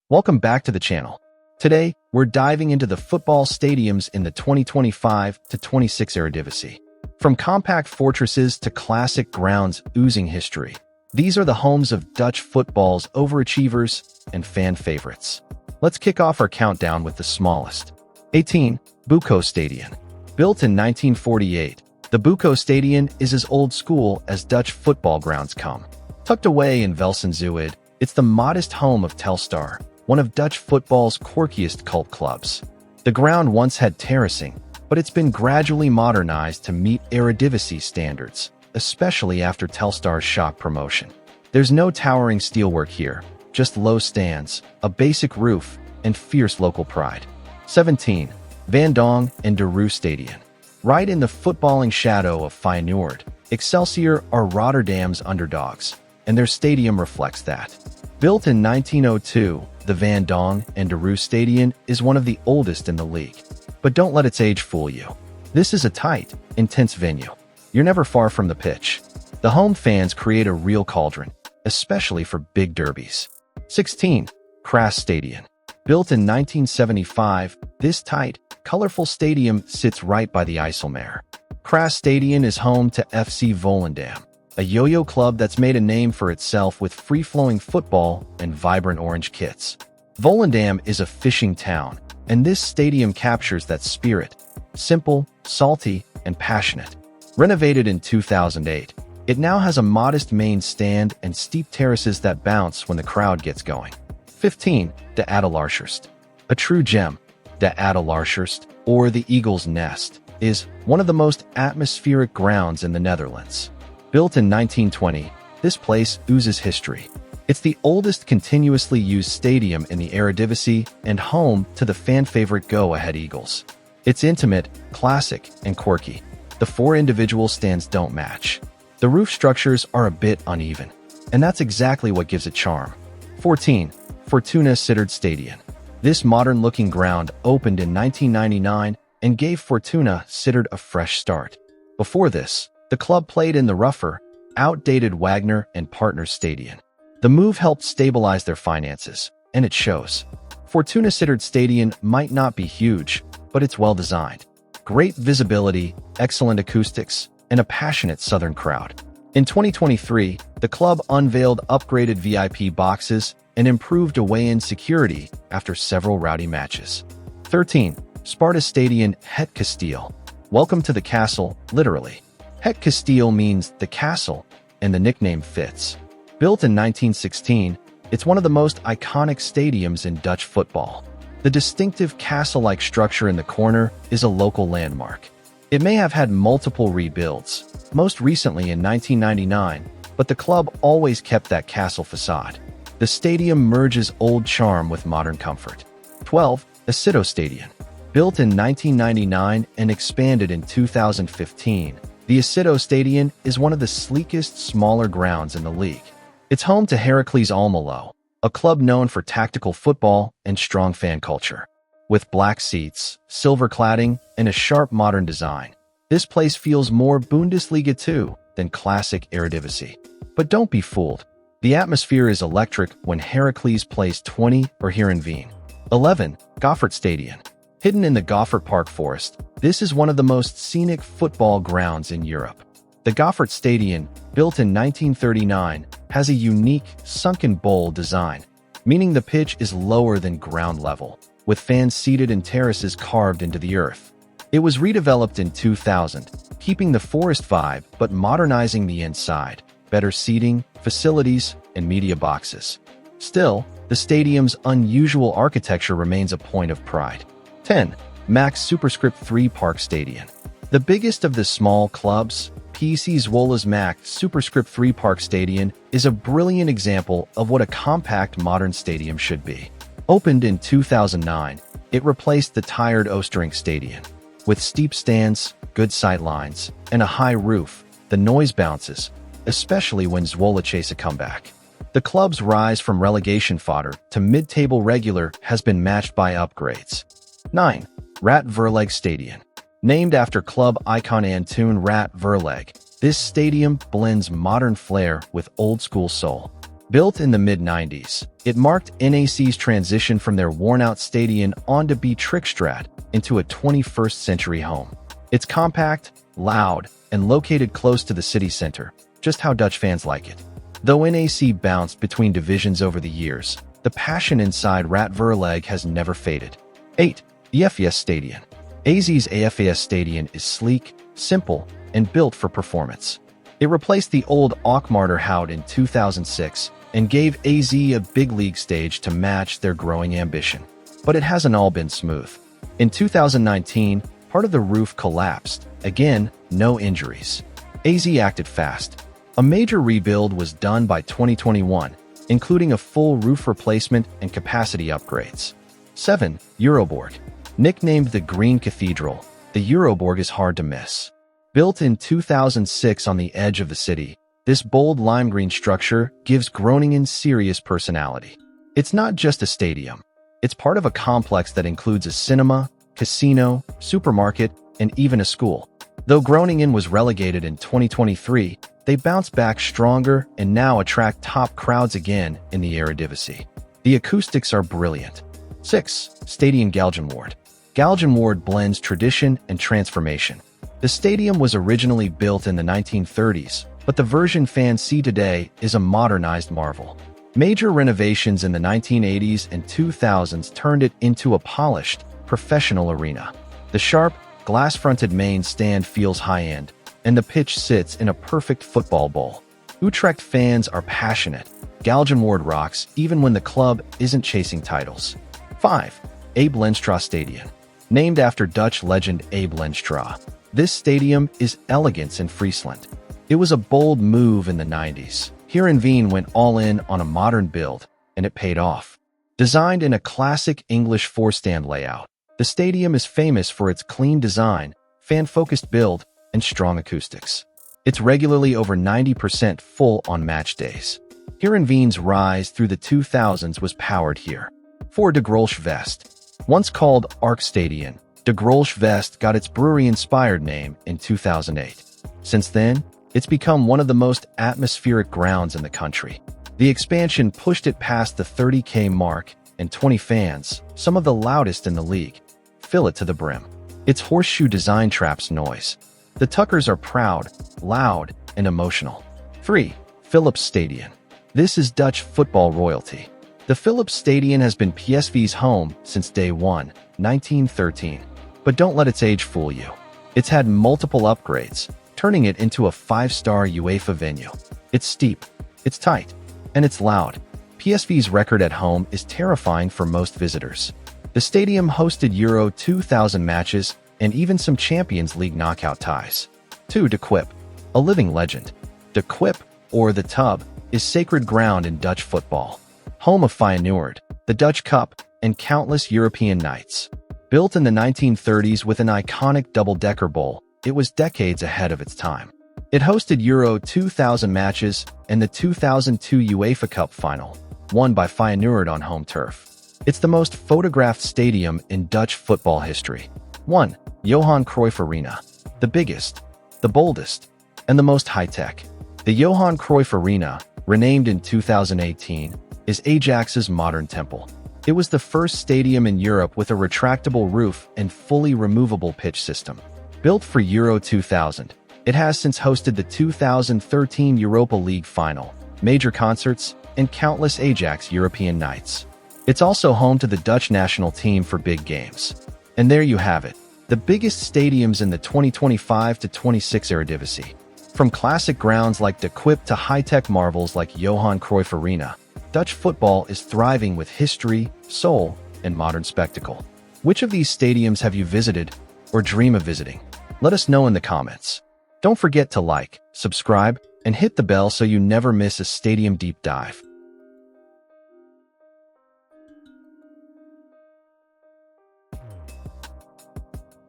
Welcome back to the channel. Today, we're diving into the football stadiums in the 2025 to 26 Eredivisie. From compact fortresses to classic grounds oozing history, these are the homes of Dutch football's overachievers and fan favorites. Let's kick off our countdown with the smallest. 18. BUKO Stadion. Built in 1948, the BUKO Stadion is as old school as Dutch football grounds come. Tucked away in Velsen-Zuid, it's the modest home of Telstar, one of Dutch football's quirkiest cult clubs. The ground once had terracing, but it's been gradually modernized to meet Eredivisie standards, especially after Telstar's shock promotion. There's no towering steelwork here, just low stands, a basic roof, and fierce local pride. 17. Van Dong and de Roo Stadion. Right in the footballing shadow of Feyenoord, Excelsior are Rotterdam's underdogs, and their stadium reflects that. Built in 1902, the Van Dong and de Roo Stadion is one of the oldest in the league. But don't let its age fool you. This is a tight, intense venue. You're never far from the pitch. The home fans create a real cauldron, especially for big derbies. 16. Kras Stadion. Built in 1975, this tight, colorful stadium sits right by the IJsselmeer. Kras Stadion is home to FC Volendam, a yo-yo club that's made a name for itself with free-flowing football and vibrant orange kits. Volendam is a fishing town, and this stadium captures that spirit. Simple, salty, and passionate. Renovated in 2008, it now has a modest main stand and steep terraces that bounce when the crowd gets going. 15. De Adelaarshurst. A true gem, De Adelaarshurst, or the Eagle's Nest, is one of the most atmospheric grounds in the Netherlands. Built in 1920, this place oozes history. It's the oldest continuously used stadium in the Eredivisie and home to the fan-favorite Go Ahead Eagles. It's intimate, classic, and quirky. The four individual stands don't match. The roof structures are a bit uneven, and that's exactly what gives it charm. 14. Fortuna Sittard Stadion. This modern-looking ground opened in 1999 and gave Fortuna Sittard a fresh start. Before this, the club played in the rougher, outdated Wagner and Partners Stadion. The move helped stabilize their finances, and it shows. Fortuna Sittard Stadion might not be huge, but it's well designed. Great visibility, excellent acoustics, and a passionate southern crowd. In 2023, the club unveiled upgraded VIP boxes and improved away-in security after several rowdy matches. 13. Sparta Stadion Het Kasteel. Welcome to the castle, literally. Het Kasteel means the castle, and the nickname fits. Built in 1916, it's one of the most iconic stadiums in Dutch football. The distinctive castle-like structure in the corner is a local landmark. It may have had multiple rebuilds, most recently in 1999, but the club always kept that castle facade. The stadium merges old charm with modern comfort. 12. Asiddo Stadion. Built in 1999 and expanded in 2015, the Asiddo Stadion is one of the sleekest, smaller grounds in the league. It's home to Heracles Almelo, a club known for tactical football and strong fan culture. With black seats, silver cladding, and a sharp modern design, this place feels more Bundesliga 2 than classic Eredivisie. But don't be fooled. The atmosphere is electric when Heracles plays 20 or Heerenveen. 11. Goffert Stadion. Hidden in the Goffert Park Forest, this is one of the most scenic football grounds in Europe. The Goffert Stadion, built in 1939, has a unique, sunken bowl design, meaning the pitch is lower than ground level, with fans seated in terraces carved into the earth. It was redeveloped in 2000, keeping the forest vibe but modernizing the inside, better seating, facilities, and media boxes. Still, the stadium's unusual architecture remains a point of pride. 10. Max Superscript 3 Park Stadion. The biggest of the small clubs, PEC Zwole's Max Superscript 3 Park Stadion is a brilliant example of what a compact modern stadium should be. Opened in 2009, it replaced the tired Oosterink Stadion. With steep stands, good sight lines, and a high roof, the noise bounces, especially when Zwolle chase a comeback. The club's rise from relegation fodder to mid-table regular has been matched by upgrades. 9. Rat Verleg Stadion. Named after club icon Antoon Rat Verleg, this stadium blends modern flair with old-school soul. Built in the mid-90s, it marked NAC's transition from their worn-out stadium onto Trickstraat into a 21st-century home. It's compact, loud, and located close to the city center, just how Dutch fans like it. Though NAC bounced between divisions over the years, the passion inside Rat-Verleg has never faded. 8. The AFS Stadion. AZ's AFS Stadion is sleek, simple, and built for performance. It replaced the old Alkmaarderhout in 2006 and gave AZ a big league stage to match their growing ambition. But it hasn't all been smooth. In 2019, part of the roof collapsed. Again, no injuries. AZ acted fast. A major rebuild was done by 2021, including a full roof replacement and capacity upgrades. 7. Euroborg. Nicknamed the Green Cathedral, the Euroborg is hard to miss. Built in 2006 on the edge of the city, this bold lime green structure gives Groningen serious personality. It's not just a stadium. It's part of a complex that includes a cinema, casino, supermarket, and even a school. Though Groningen was relegated in 2023, they bounced back stronger and now attract top crowds again in the Eredivisie. The acoustics are brilliant. 6. Stadion Galgenwaard. Galgenwaard blends tradition and transformation. The stadium was originally built in the 1930s, but the version fans see today is a modernized marvel. Major renovations in the 1980s and 2000s turned it into a polished, professional arena. The sharp, glass-fronted main stand feels high-end, and the pitch sits in a perfect football bowl. Utrecht fans are passionate. Galgenwaard rocks even when the club isn't chasing titles. 5. Abe Lenstra Stadion. Named after Dutch legend Abe Lenstra, this stadium is elegance in Friesland. It was a bold move in the 90s. Heerenveen went all in on a modern build, and it paid off. Designed in a classic English four-stand layout, the stadium is famous for its clean design, fan-focused build, and strong acoustics. It's regularly over 90% full on match days. Heerenveen's rise through the 2000s was powered here. 4. De Grolsch West. Once called Arc Stadion, De Grolsch West got its brewery-inspired name in 2008. Since then, it's become one of the most atmospheric grounds in the country. The expansion pushed it past the 30K mark, and 20 fans, some of the loudest in the league, fill it to the brim. Its horseshoe design traps noise. The Tuckers are proud, loud, and emotional. 3. Philips Stadion. This is Dutch football royalty. The Philips Stadion has been PSV's home since day one, 1913. But don't let its age fool you. It's had multiple upgrades, turning it into a 5-star UEFA venue. It's steep, it's tight, and it's loud. PSV's record at home is terrifying for most visitors. The stadium hosted Euro 2000 matches and even some Champions League knockout ties. 2. De Kuip. A living legend. De Kuip, or the Tub, is sacred ground in Dutch football. Home of Feyenoord, the Dutch Cup, and countless European nights. Built in the 1930s with an iconic double-decker bowl, it was decades ahead of its time. It hosted Euro 2000 matches and the 2002 UEFA Cup final, won by Feyenoord on home turf. It's the most photographed stadium in Dutch football history. 1. Johan Cruyff Arena. The biggest, the boldest, and the most high-tech. The Johan Cruyff Arena, renamed in 2018, is Ajax's modern temple. It was the first stadium in Europe with a retractable roof and fully removable pitch system. Built for Euro 2000, it has since hosted the 2013 Europa League final, major concerts, and countless Ajax European nights. It's also home to the Dutch national team for big games. And there you have it, the biggest stadiums in the 2025-26 Eredivisie. From classic grounds like De Kuip to high-tech marvels like Johan Cruyff Arena, Dutch football is thriving with history, soul, and modern spectacle. Which of these stadiums have you visited or dream of visiting? Let us know in the comments. Don't forget to like, subscribe, and hit the bell so you never miss a stadium deep dive.